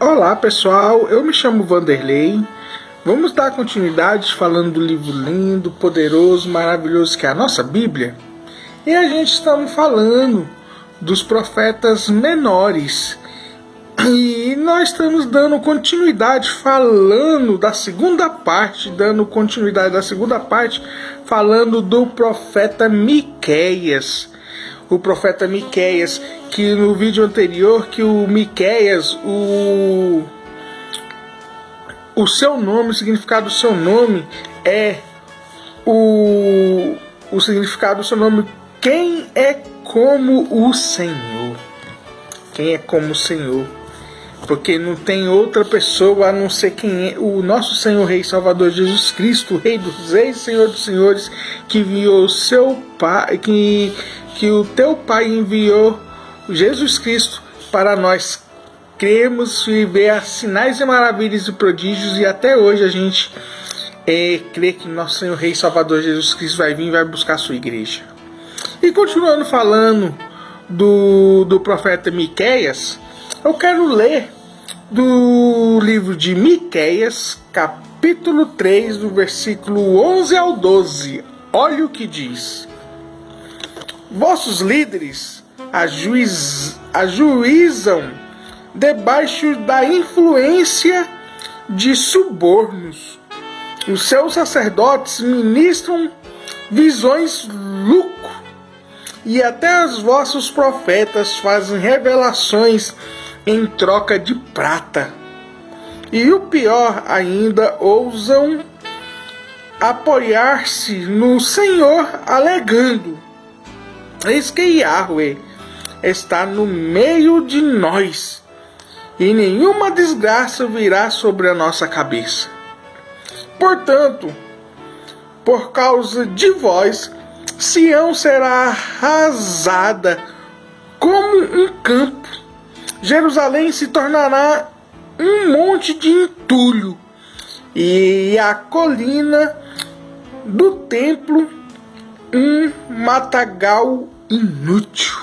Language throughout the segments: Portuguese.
Olá pessoal, eu me chamo Vanderlei. Vamos dar continuidade falando do livro lindo, poderoso, maravilhoso que é a nossa Bíblia. E a gente estamos falando dos profetas menores. E nós estamos dando continuidade falando da segunda parte, falando do profeta Miqueias. O profeta Miqueias, que no vídeo anterior, que o Miqueias, o seu nome, o significado do seu nome é o significado do seu nome, quem é como o Senhor. Quem é como o Senhor? Porque não tem outra pessoa a não ser quem é o nosso Senhor, Rei Salvador Jesus Cristo, Rei dos Reis, Senhor dos Senhores, que enviou o seu Pai, que o teu Pai enviou Jesus Cristo para nós cremos e ver sinais e maravilhas e prodígios, e até hoje a gente crê que nosso Senhor, Rei Salvador Jesus Cristo vai vir e vai buscar a sua igreja. E continuando falando do profeta Miqueias, eu quero ler do livro de Miqueias, capítulo 3, do versículo 11 ao 12. Olha o que diz: vossos líderes ajuizam debaixo da influência de subornos. Os seus sacerdotes ministram visões lucro, e até os vossos profetas fazem revelações em troca de prata. E o pior ainda, ousam apoiar-se no Senhor, alegando: eis que Yahweh está no meio de nós, e nenhuma desgraça virá sobre a nossa cabeça. Portanto, por causa de vós, Sião será arrasada como um campo, Jerusalém se tornará um monte de entulho, e a colina do templo um matagal inútil.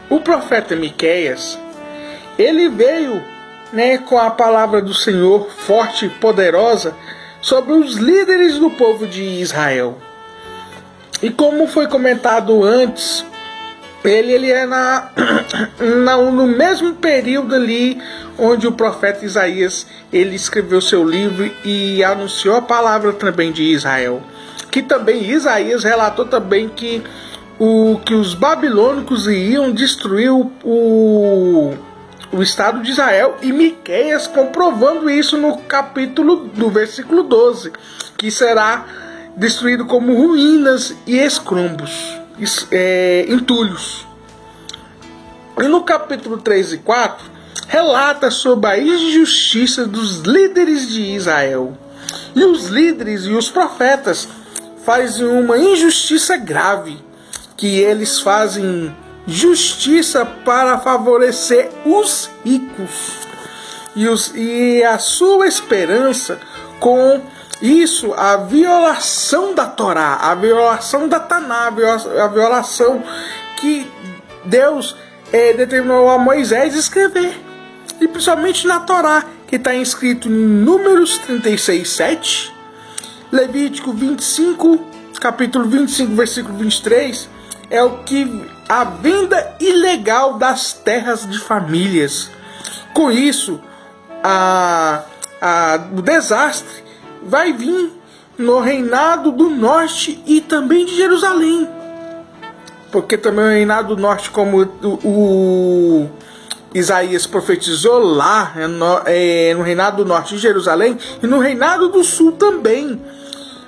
O profeta Miqueias, ele veio, com a palavra do Senhor forte e poderosa sobre os líderes do povo de Israel. E como foi comentado antes, ele é no mesmo período ali onde o profeta Isaías ele escreveu seu livro e anunciou a palavra também de Israel. Que também Isaías relatou também que os babilônicos iam destruir o estado de Israel, e Miqueias comprovando isso no capítulo do versículo 12, que será destruído como ruínas e escombros, entulhos. E no capítulo 3 e 4 relata sobre a injustiça dos líderes de Israel. E os líderes e os profetas fazem uma injustiça grave, que eles fazem justiça para favorecer os ricos e a sua esperança com isso, a violação da Torá, a violação da Taná, a violação que Deus determinou a Moisés escrever, e principalmente na Torá, que está escrito em Números 36:7, Levítico 25, capítulo 25, versículo 23, é o que a venda ilegal das terras de famílias. Com isso, o desastre vai vir no reinado do norte e também de Jerusalém. Porque também o reinado do norte, como o Isaías profetizou lá, no reinado do norte de Jerusalém, e no reinado do sul também,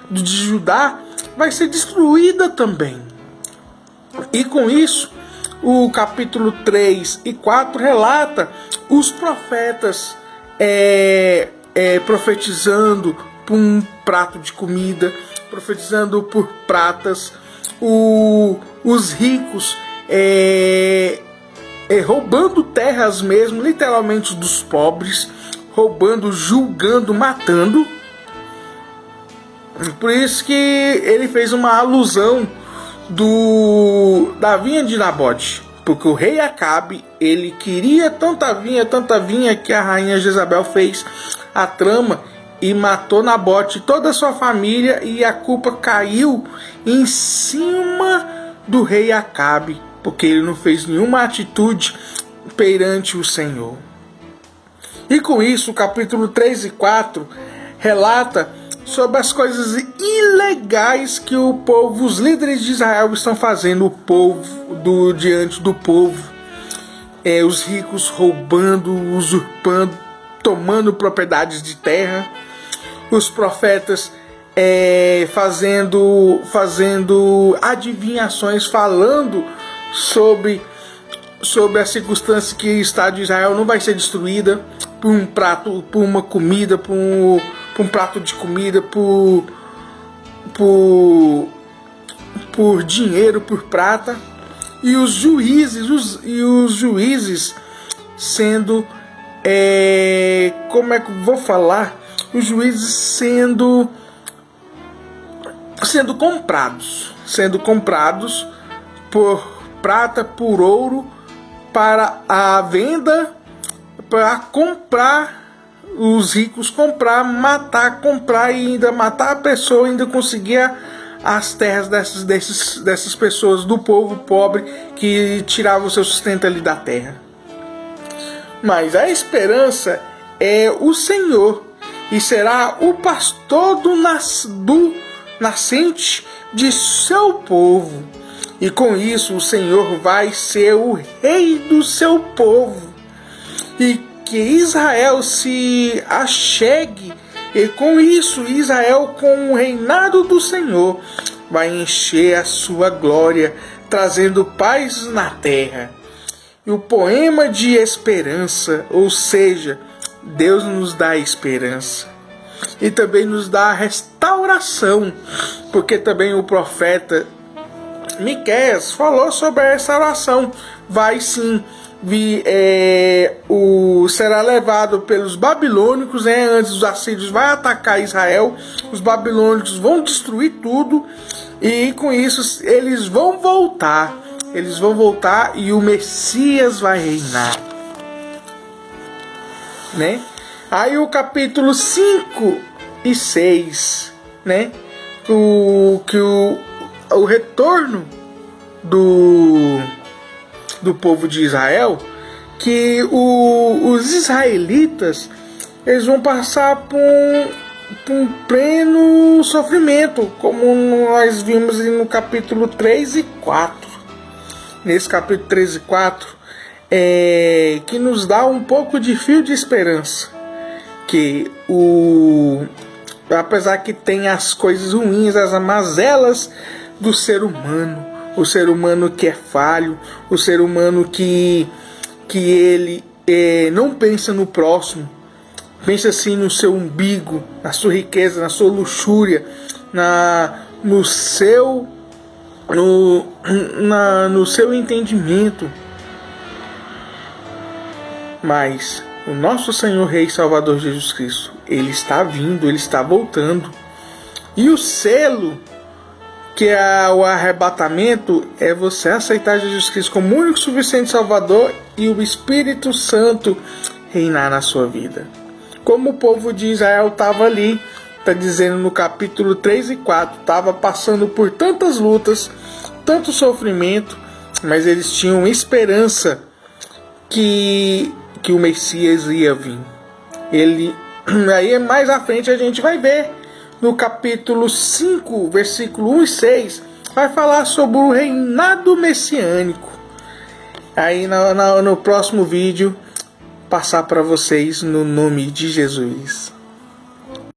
de Judá, vai ser destruída também. E com isso, o capítulo 3 e 4 relata os profetas profetizando por um prato de comida, profetizando por pratas, os ricos roubando terras mesmo, literalmente dos pobres, roubando, julgando, matando. Por isso que ele fez uma alusão da vinha de Nabote, Porque o rei Acabe, ele queria tanta vinha, que a rainha Jezabel fez a trama e matou Nabote e toda a sua família, e a culpa caiu em cima do rei Acabe, porque ele não fez nenhuma atitude perante o Senhor. E com isso, o capítulo 3 e 4 relata sobre as coisas ilegais que o povo, os líderes de Israel estão fazendo diante do povo. Os ricos roubando, usurpando, tomando propriedades de terra. Os profetas fazendo adivinhações, falando sobre a circunstância que o Estado de Israel não vai ser destruída por um prato, por uma comida, por um prato de comida, por dinheiro, por prata. E os juízes sendo, como é que eu vou falar? Os juízes sendo comprados por prata, por ouro, para a venda, para comprar, os ricos comprar, comprar e ainda matar a pessoa, ainda conseguir as terras dessas pessoas, do povo pobre que tirava o seu sustento ali da terra. Mas a esperança é o Senhor, e será o pastor do nascente de seu povo. E com isso o Senhor vai ser o rei do seu povo. E que Israel se achegue, e com isso Israel, com o reinado do Senhor, vai encher a sua glória, trazendo paz na terra. E o poema de esperança, ou seja, Deus nos dá esperança e também nos dá restauração, porque também o profeta Miqueias falou sobre a restauração. Vai sim será levado pelos babilônicos, antes os assírios vai atacar Israel, os babilônicos vão destruir tudo, e com isso eles vão voltar e o Messias vai reinar, né? Aí o capítulo 5 e 6, né? O retorno do povo de Israel, que os israelitas, eles vão passar por um pleno sofrimento, como nós vimos no capítulo 3 e 4. Nesse capítulo 3 e 4, que nos dá um pouco de fio de esperança, que apesar que tem as coisas ruins, as mazelas do ser humano, o ser humano que é falho, o ser humano que ele não pensa no próximo, pensa assim no seu umbigo, na sua riqueza, na sua luxúria, no seu entendimento. Mas o nosso Senhor Rei Salvador Jesus Cristo, Ele está vindo, Ele está voltando. E o selo, que é o arrebatamento, é você aceitar Jesus Cristo como único suficiente Salvador e o Espírito Santo reinar na sua vida. Como o povo de Israel estava ali, está dizendo no capítulo 3 e 4, estava passando por tantas lutas, tanto sofrimento, mas eles tinham esperança que o Messias ia vir. Aí mais à frente a gente vai ver no capítulo 5, versículo 1 e 6, vai falar sobre o reinado messiânico. Aí no próximo vídeo, passar para vocês no nome de Jesus.